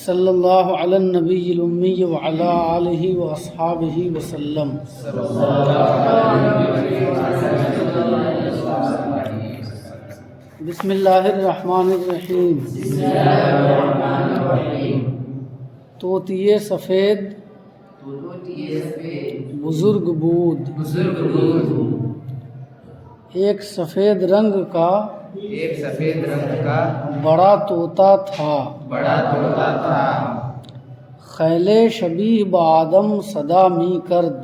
صلی اللہ علی النبی الامی وعلی آلہ واصحابہ وسلم۔ بسم اللہ الرحمن الرحیم۔ طوطی سفید بزرگ بود، ایک سفید رنگ کا بڑا طوطا تھا، خیل شبیہ بآدم صدا می کرد،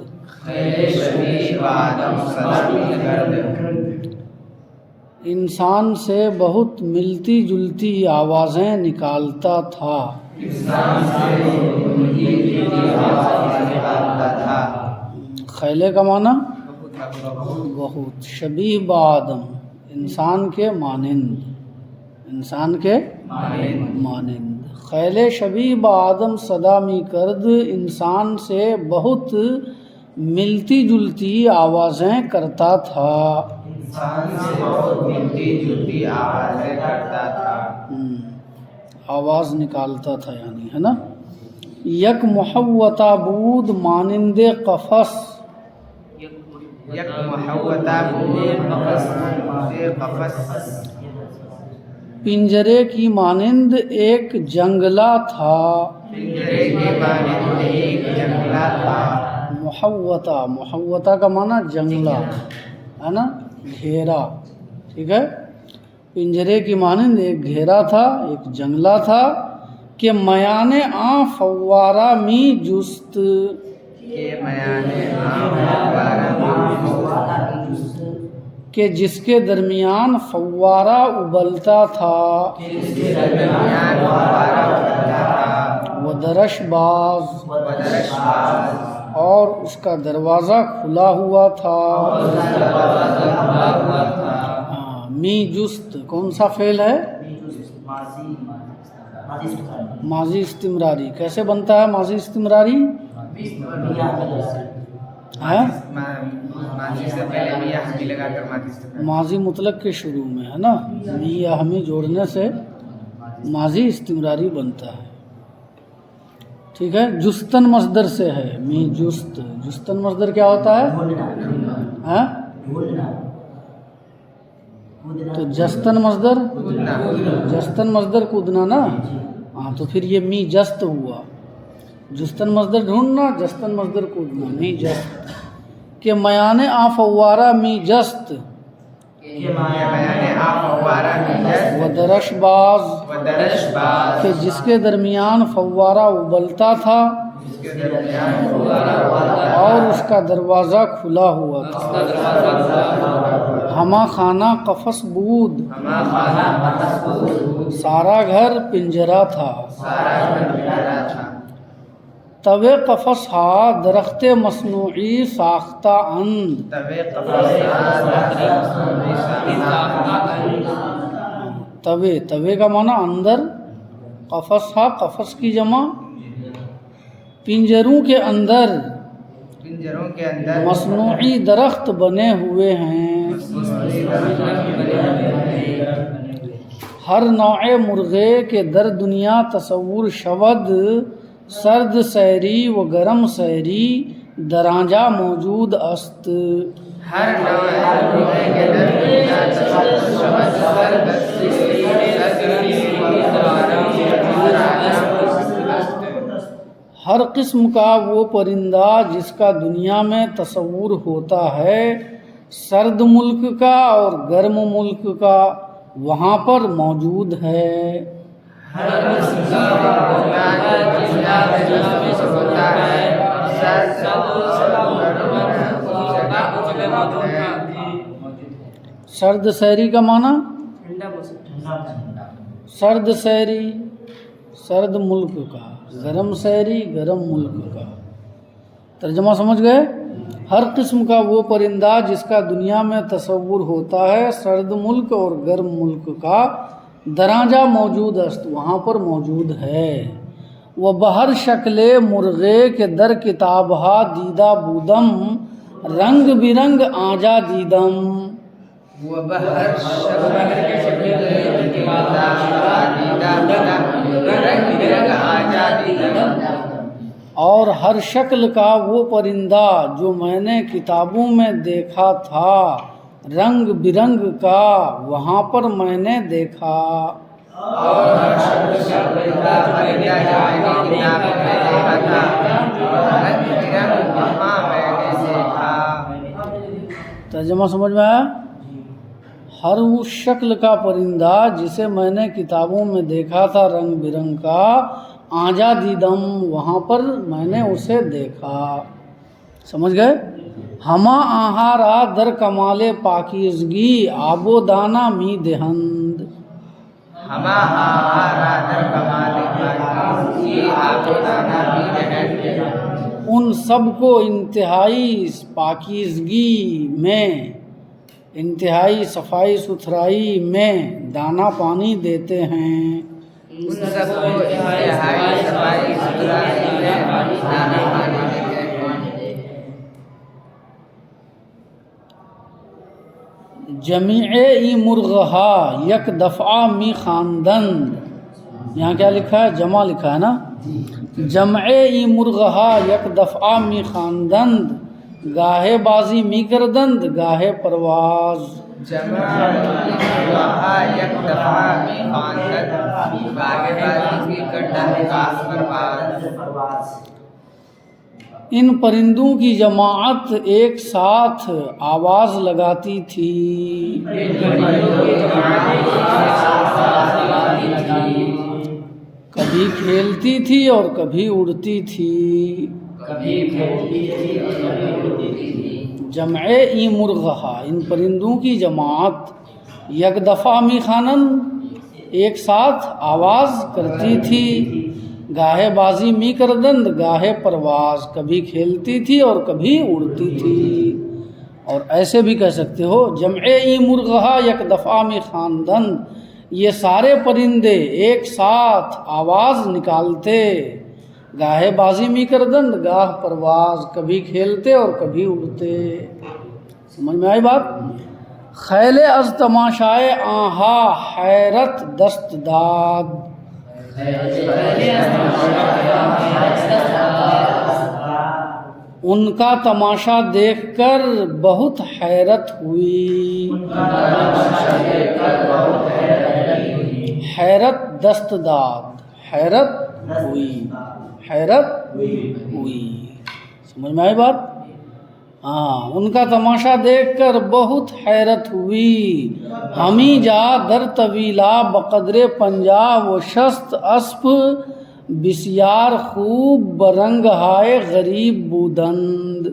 انسان سے بہت ملتی جلتی آوازیں نکالتا تھا۔ خیلے کا معنی بہت، شبیہ بآدم انسان کے مانند، انسان کے مانند۔ خیل شبیہ بآدم صدا می کرد، انسان سے بہت ملتی جلتی آوازیں کرتا تھا۔ آواز نکالتا تھا یعنی، ہے نا۔ یک محوطہ بود مانند قفس، پنجرے کی مانند ایک جنگلہ تھا۔ محوطہ کا معنی جنگلہ، ہے نا، گھیرا، ٹھیک ہے۔ پنجرے کی مانند ایک گھیرا تھا، ایک جنگلہ تھا کہ میان آں فوارہ می جست، کہ جس کے درمیان فوارہ ابلتا تھا، ودرش باز، اور اس کا دروازہ کھلا ہوا تھا۔ می جست کون سا فعل ہے؟ ماضی استمراری۔ کیسے بنتا ہے ماضی استمراری؟ ماضی مطلق کے شروع میں، ہے نا، می یا ہمی جوڑنے سے ماضی استمراری بنتا ہے، ٹھیک ہے۔ جستن مصدر سے ہے، می جست۔ جستن مصدر کیا ہوتا ہے؟ تو جستن مصدر، جستن مصدر کودنا نا، ہاں، تو پھر یہ می جست ہوا۔ جستن مصدر ڈھونڈنا، جستن مصدر کودنا، می جست۔ کہ میان آ فوارہ می جست، ودرش باز، کہ جس کے درمیان فوارہ ابلتا تھا اور اس کا دروازہ کھلا ہوا تھا۔ ہما خانہ قفس بود، سارا گھر پنجرہ تھا۔ توے قفس ہا درخت مصنوعی ساختہ اند، توے، توے کا معنی اندر، قفس ہا قفس کی جمع، پنجروں کے اندر مصنوعی درخت بنے ہوئے ہیں۔ ہر نوع مرغے کے در دنیا تصور شود، سرد سیری و گرم سیری درانجا موجود است۔ ہر قسم کا وہ پرندہ جس کا دنیا میں تصور ہوتا ہے، سرد ملک کا اور گرم ملک کا وہاں پر موجود ہے۔ سرد سیری کا معنی سرد سیری سرد ملک کا، گرم سیری گرم ملک کا۔ ترجمہ سمجھ گئے؟ ہر قسم کا وہ پرندہ جس کا دنیا میں تصور ہوتا ہے، سرد ملک اور گرم ملک کا درانجہ موجود است، وہاں پر موجود ہے۔ وہ بہر شکل مرغے کے در کتابہا دیدہ بودم، رنگ برنگ آجا دیدم۔ وہ بہر شکل مرغے کے در کتابہا دیدہ بودم، رنگ برنگ آجا اور ہر شکل کا وہ پرندہ جو میں نے کتابوں میں دیکھا تھا، رنگ برنگ کا وہاں پر میں نے دیکھا۔ اور ہر شکل کا پرندہ جو میں نے کتابوں میں دیکھا تھا، رنگ برنگ وہاں میں نے دیکھا۔ ترجمہ سمجھ میں آیا؟ ہر اس شکل کا پرندہ جسے میں نے کتابوں میں دیکھا تھا رنگ برنگ کا، آنجا دیدم وہاں پر میں نے اسے دیکھا۔ سمجھ گئے؟ ہما آہارا در کمال پاکیزگی آب و دانہ می دہند۔ ہما آہارا در کمال پاکیزگی آب و دانہ می دہند۔ ان سب کو انتہائی پاکیزگی میں، انتہائی صفائی ستھرائی میں دانہ پانی دیتے ہیں۔ ان سب کو انتہائی صفائی ستھرائی میں دانہ پانی دیتے ہیں۔ جمیع ای مرغہا یک دفعہ می خواندند، یہاں کیا لکھا ہے؟ جمع لکھا ہے نا؟ جمع ای مرغہا یک دفعہ می خواندند، گاہے بازی می کردند گاہے پرواز۔ جمع مرغہا یک دفعہ می خواندند، گاہے بازی می کردند گاہے پرواز۔ ان پرندوں کی جماعت ایک ساتھ آواز لگاتی تھی، کبھی کھیلتی تھی اور کبھی اڑتی تھی۔ جمع ای مرغہا، ان پرندوں کی جماعت، یک دفعہ می خوانند، ایک ساتھ آواز کرتی تھی، گاہے بازی می کردند گاہے پرواز، کبھی کھیلتی تھی اور کبھی اڑتی تھی۔ اور ایسے بھی کہہ سکتے ہو جمع ای مرغہا یک دفعہ می خواندند، یہ سارے پرندے ایک ساتھ آواز نکالتے، گاہے بازی می کردند گاہ پرواز، کبھی کھیلتے اور کبھی اڑتے۔ سمجھ میں آئی بات؟ خیل از تماشائے آنہا حیرت دست داد، ان کا تماشا دیکھ کر بہت حیرت ہوئی۔ حیرت دست داد، حیرت ہوئی، حیرت ہوئی۔ سمجھ میں آئی بات؟ ہاں، ان کا تماشا دیکھ کر بہت حیرت ہوئی۔ ہمیں جا در طویلا بقدر پنجہ و شست اسپ بسیار خوب برنگ ہائے غریب بودند۔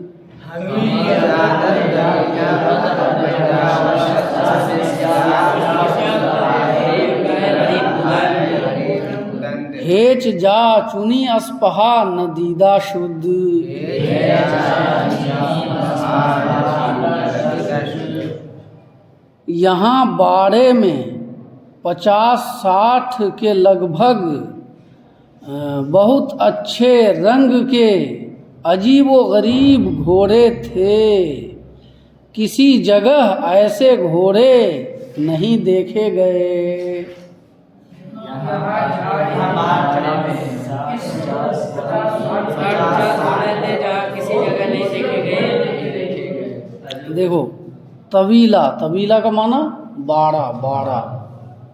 ہیچ جا چنی اسپہا ندیدہ شد، یہاں باڑے میں 50-60 کے لگ بھگ بہت اچھے رنگ کے عجیب و غریب گھوڑے تھے، کسی جگہ ایسے گھوڑے نہیں دیکھے گئے۔ دیکھو طویلا، طویلا کا معنی باڑا، باڑا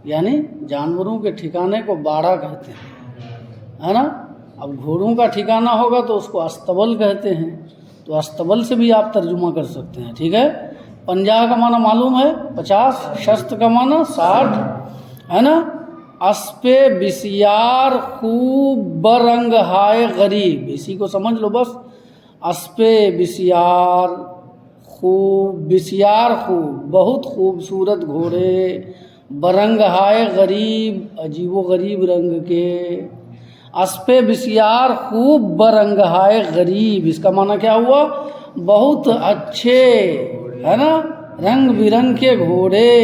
یعنی جانوروں کے ٹھکانے کو باڑا کہتے ہیں، ہے نا؟ اب گھوڑوں کا ٹھکانہ ہوگا تو اس کو استبل کہتے ہیں، تو استبل سے بھی آپ ترجمہ کر سکتے ہیں، ٹھیک ہے؟ 50 کا معنی معلوم ہے 50، شست کا معنی 60، ہے نا؟ اسپے بسیار خوب برنگ ہائے غریب، اسی کو سمجھ لو بس، اسپے بسیار خوب، بسیار خوب بہت خوبصورت گھوڑے، برنگ ہائے غریب عجیب و غریب رنگ کے، اسپے بسیار خوب برنگ ہائے غریب، اس کا معنی کیا ہوا؟ بہت اچھے، ہے نا، رنگ برنگ کے گھوڑے۔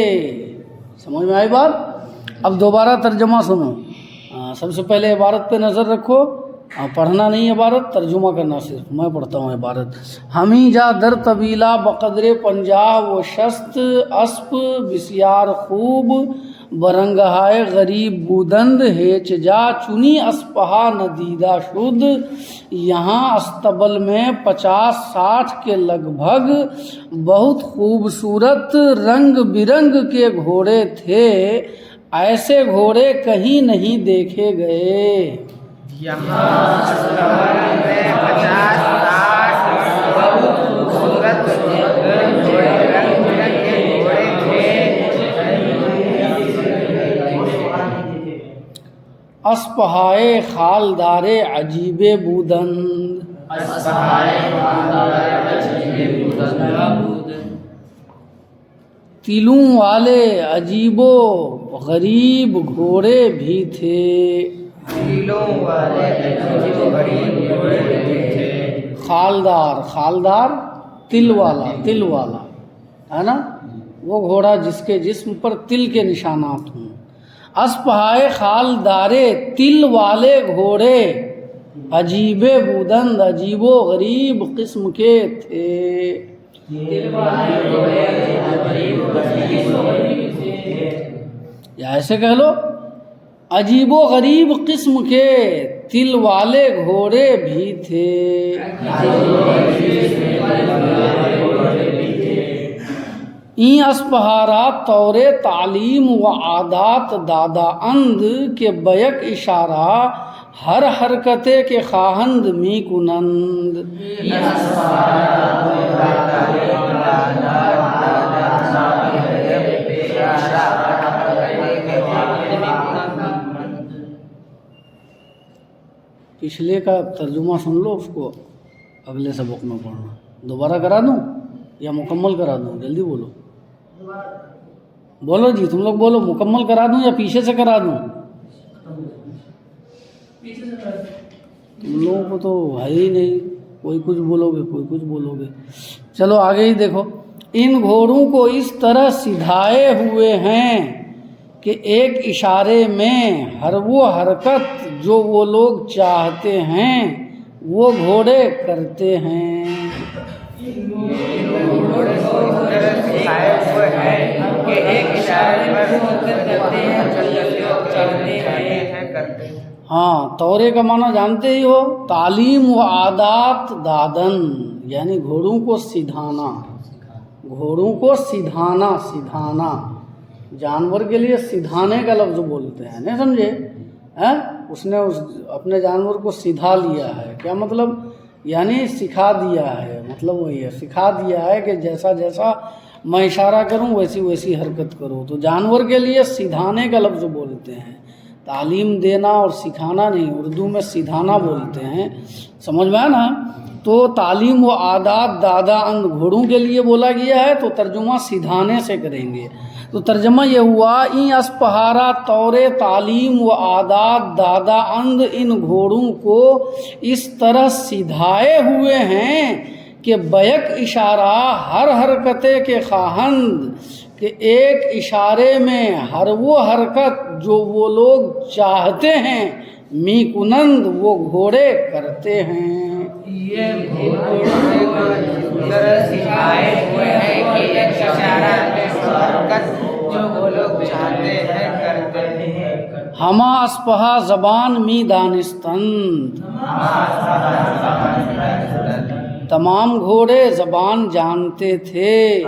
سمجھ میں آئی بات؟ اب دوبارہ ترجمہ سنو، سب سے پہلے عبارت پہ نظر رکھو، پڑھنا نہیں عبارت، ترجمہ کرنا صرف، میں پڑھتا ہوں عبارت۔ ہمیں جا در طویلا بقدر 50 و شست اسپ بسیار خوب برنگہائے غریب بودند ہیچ جا چنی اسپہا ندیدہ شد. یہاں استبل میں 50-60 کے لگ بھگ بہت خوبصورت رنگ برنگ کے گھوڑے تھے. ایسے گھوڑے کہیں نہیں دیکھے گئے. یہاں استبل میں 50-60 بہت خوبصورت گھوڑے رنگ برنگ کے گھوڑے تھے. اسپہائے خالدار عجیب بودند. تلوں والے عجیب و غریب گھوڑے بھی تھے. تیلوں والے عجیب و غریب گھوڑے بھی تھے. خالدار تل والا ہے نا، وہ گھوڑا جس کے جسم پر تل کے نشانات ہوں. اسپہائے خالدارے تل والے گھوڑے عجیب بودند عجیب و غریب قسم کے تھے. یا ایسے کہہ لو عجیب و غریب قسم کے تل والے گھوڑے بھی تھے. این اسپہارات طور تعلیم و عادات دادا اند کے بیک اشارہ ہر حرکتے کے خواہند می کنند. پچھلے کا ترجمہ سن لو، اس کو اگلے سبق میں پڑھنا. دوبارہ کرا دوں یا مکمل کرا دوں؟ جلدی بولو بولو جی، تم لوگ بولو. مکمل کرا دوں یا پیچھے سے کرا دوں؟ تم لوگوں کو تو ہے ہی نہیں، کوئی کچھ بولو گے کوئی کچھ بولو گے. چلو آگے ہی دیکھو. ان گھوڑوں کو اس طرح سدھائے ہوئے ہیں کہ ایک اشارے میں ہر وہ حرکت جو وہ لوگ چاہتے ہیں وہ گھوڑے کرتے ہیں. ہاں، طورے کا معنی جانتے ہی ہو، تعلیم و عادات دادن یعنی گھوڑوں کو سدھانا. گھوڑوں کو سدھانا جانور کے لیے سدھانے کا لفظ بولتے ہیں، نہیں سمجھے؟ اس نے اپنے جانور کو سدھا لیا ہے. کیا مطلب؟ یعنی سکھا دیا ہے. مطلب وہی ہے، سکھا دیا ہے کہ جیسا جیسا میں اشارہ کروں ویسی ویسی حرکت کرو. تو جانور کے لیے سدھانے کا لفظ بولتے ہیں، تعلیم دینا اور سکھانا نہیں. اردو میں سدھانا بولتے ہیں، سمجھ میں نا؟ تو تعلیم و عادات دادا اند گھوڑوں کے لیے بولا گیا ہے، تو ترجمہ سدھانے سے کریں گے. تو ترجمہ یہ ہوا، این اسپہارا طور تعلیم و عادات دادا اند ان گھوڑوں کو اس طرح سدھائے ہوئے ہیں کہ بیک اشارہ ہر حرکتے کے خواہند، کہ ایک اشارے میں ہر وہ حرکت جو وہ لوگ چاہتے ہیں می کنند وہ گھوڑے کرتے ہیں. یہ گھوڑے سکھائے ہوئے ہیں کہ ایک اشارہ میں حرکت جو وہ لوگ چاہتے ہیں کرتے ہیں. ہما اسپہا زبان می دانستند. تمام گھوڑے زبان جانتے تھے.